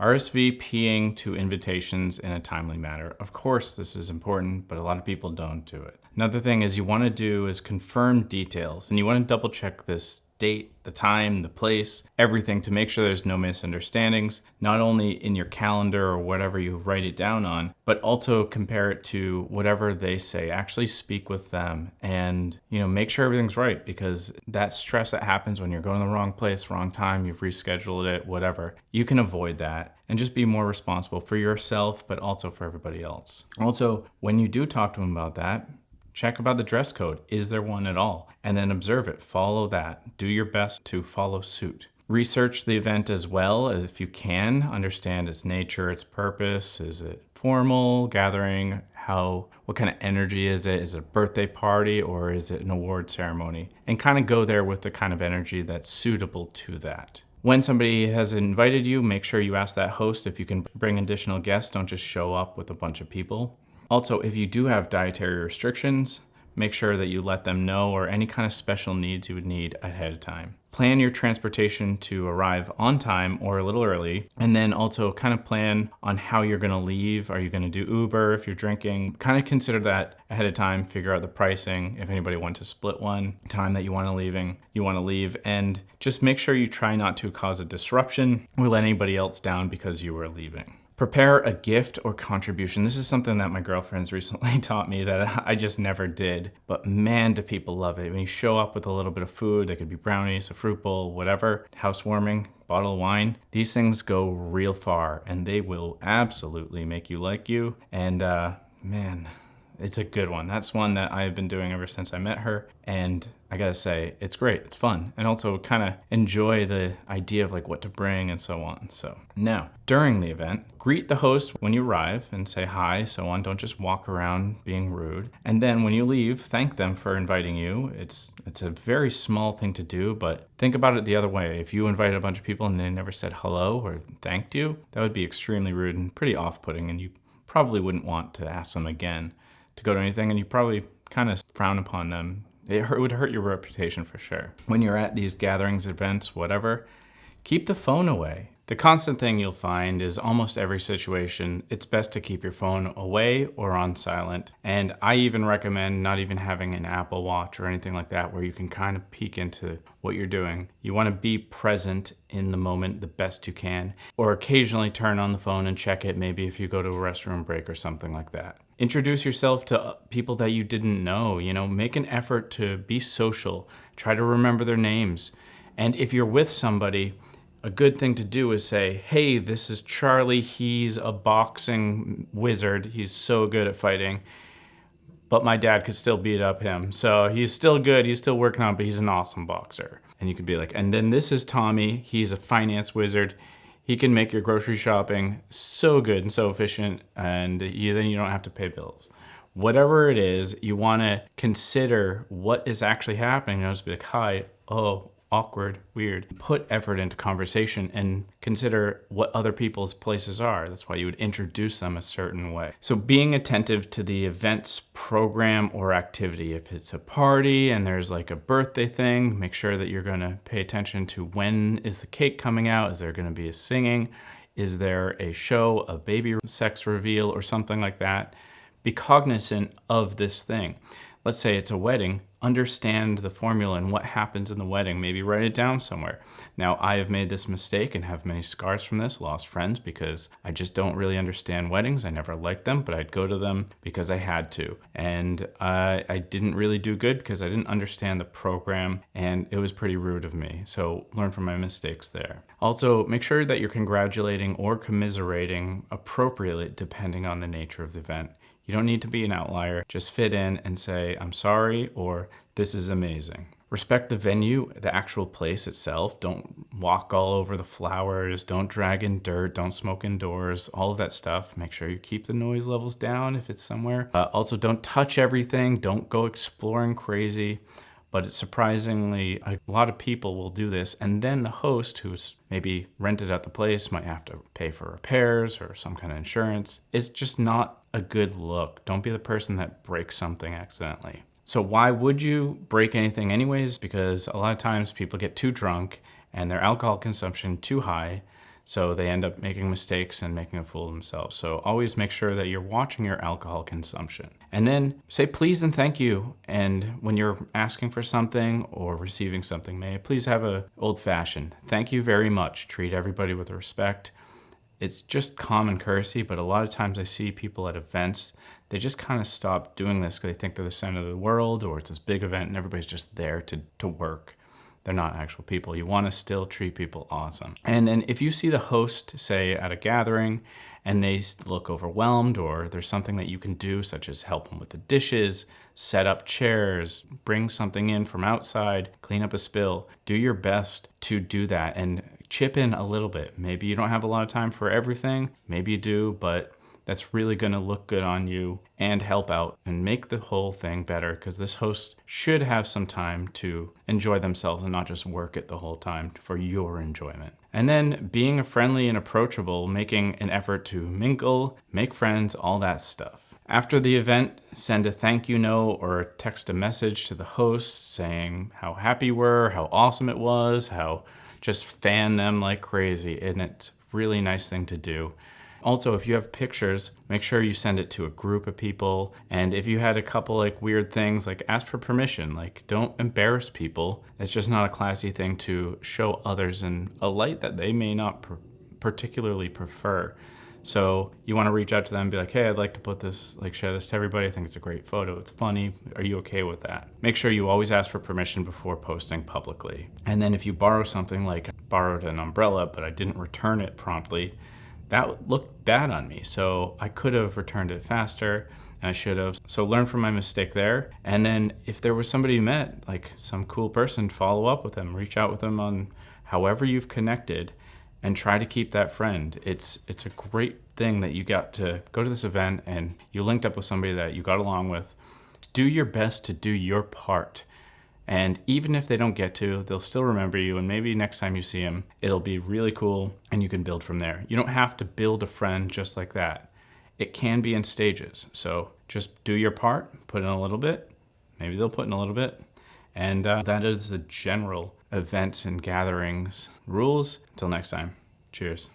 RSVPing to invitations in a timely manner. Of course, this is important, but a lot of people don't do it. Another thing is you want to do is confirm details, and you want to double check this date, the time, the place, everything to make sure there's no misunderstandings, not only in your calendar or whatever you write it down on, but also compare it to whatever they say. Actually speak with them and, make sure everything's right, because that stress that happens when you're going to the wrong place, wrong time, you've rescheduled it, whatever, you can avoid that and just be more responsible for yourself, but also for everybody else. Also, when you do talk to them about that, check about the dress code. Is there one at all? And then observe it. Follow that. Do your best to follow suit. Research the event as well if you can. Understand its nature, its purpose. Is it formal gathering? What kind of energy is it? Is it a birthday party or is it an award ceremony? And kind of go there with the kind of energy that's suitable to that. When somebody has invited you, make sure you ask that host if you can bring additional guests. Don't just show up with a bunch of people. Also, if you do have dietary restrictions, make sure that you let them know, or any kind of special needs you would need ahead of time. Plan your transportation to arrive on time or a little early, and then also kind of plan on how you're going to leave. Are you going to do Uber if you're drinking? Kind of consider that ahead of time, figure out the pricing, if anybody wants to split one, time that you want to leave, and just make sure you try not to cause a disruption or let anybody else down because you were leaving. Prepare a gift or contribution. This is something that my girlfriend's recently taught me that I just never did. But man, do people love it. When you show up with a little bit of food, they could be brownies, a fruit bowl, whatever, housewarming, bottle of wine. These things go real far and they will absolutely make you like you. And man, it's a good one. That's one that I've been doing ever since I met her. And I gotta say, it's great. It's fun. And also kind of enjoy the idea of like what to bring and so on. So now, during the event, greet the host when you arrive and say hi, so on. Don't just walk around being rude. And then when you leave, thank them for inviting you. It's a very small thing to do, but think about it the other way. If you invited a bunch of people and they never said hello or thanked you, that would be extremely rude and pretty off-putting, and you probably wouldn't want to ask them again to go to anything, and you probably kind of frown upon them. It would hurt your reputation for sure. When you're at these gatherings, events, whatever, keep the phone away. The constant thing you'll find is almost every situation, it's best to keep your phone away or on silent. And I even recommend not even having an Apple Watch or anything like that where you can kind of peek into what you're doing. You want to be present in the moment the best you can, or occasionally turn on the phone and check it, maybe if you go to a restroom break or something like that. Introduce yourself to people that you didn't know, make an effort to be social, try to remember their names. And if you're with somebody, a good thing to do is say, hey, this is Charlie. He's a boxing wizard. He's so good at fighting, but my dad could still beat up him. So he's still good. He's still working on it, but he's an awesome boxer. And you could be like, and then this is Tommy. He's a finance wizard. He can make your grocery shopping so good and so efficient, and then you don't have to pay bills. Whatever it is, you want to consider what is actually happening. Just be like, hi, oh, awkward, weird. Put effort into conversation and consider what other people's places are. That's why you would introduce them a certain way. So being attentive to the event's program or activity. If it's a party and there's like a birthday thing, make sure that you're going to pay attention to when is the cake coming out? Is there going to be a singing? Is there a show, a baby sex reveal or something like that? Be cognizant of this thing. Let's say it's a wedding. Understand the formula and what happens in the wedding. Maybe write it down somewhere. Now, I have made this mistake and have many scars from this, lost friends because I just don't really understand weddings. I never liked them, but I'd go to them because I had to. And I didn't really do good because I didn't understand the program and it was pretty rude of me. So learn from my mistakes there. Also, make sure that you're congratulating or commiserating appropriately depending on the nature of the event. You don't need to be an outlier. Just fit in and say, I'm sorry, or this is amazing. Respect the venue, the actual place itself. Don't walk all over the flowers. Don't drag in dirt. Don't smoke indoors. All of that stuff. Make sure you keep the noise levels down if it's somewhere. Also, don't touch everything. Don't go exploring crazy. But it's surprisingly, a lot of people will do this. And then the host, who's maybe rented out the place, might have to pay for repairs or some kind of insurance. It's just not a good look. Don't be the person that breaks something accidentally. So why would you break anything anyways? Because a lot of times people get too drunk and their alcohol consumption too high. So they end up making mistakes and making a fool of themselves. So always make sure that you're watching your alcohol consumption. And then say please and thank you. And when you're asking for something or receiving something, may I please have a old fashioned. Thank you very much. Treat everybody with respect. It's just common courtesy, but a lot of times I see people at events, they just kind of stop doing this because they think they're the center of the world, or it's this big event and everybody's just there to work. They're not actual people. You want to still treat people awesome. And then if you see the host, say at a gathering, and they look overwhelmed, or there's something that you can do, such as help them with the dishes, set up chairs, bring something in from outside, clean up a spill, do your best to do that and chip in a little bit. Maybe you don't have a lot of time for everything, maybe you do, but that's really going to look good on you and help out and make the whole thing better, because this host should have some time to enjoy themselves and not just work it the whole time for your enjoyment. And then being friendly and approachable, making an effort to mingle, make friends, all that stuff. After the event, send a thank you note or text a message to the host saying how happy you were, how awesome it was, how just fan them like crazy. And it's a really nice thing to do. Also, if you have pictures, make sure you send it to a group of people. And if you had a couple like weird things, like ask for permission, like don't embarrass people. It's just not a classy thing to show others in a light that they may not particularly prefer. So you want to reach out to them and be like, hey, I'd like to put this, like share this to everybody. I think it's a great photo. It's funny. Are you okay with that? Make sure you always ask for permission before posting publicly. And then if you borrow something, like I borrowed an umbrella, but I didn't return it promptly, that looked bad on me. So I could have returned it faster and I should have. So learn from my mistake there. And then if there was somebody you met, like some cool person, follow up with them, reach out with them on however you've connected and try to keep that friend. It's a great thing that you got to go to this event and you linked up with somebody that you got along with. Do your best to do your part. And even if they don't get to, they'll still remember you. And maybe next time you see them, it'll be really cool and you can build from there. You don't have to build a friend just like that. It can be in stages. So just do your part, put in a little bit. Maybe they'll put in a little bit. And that is the general events and gatherings rules. Until next time, cheers.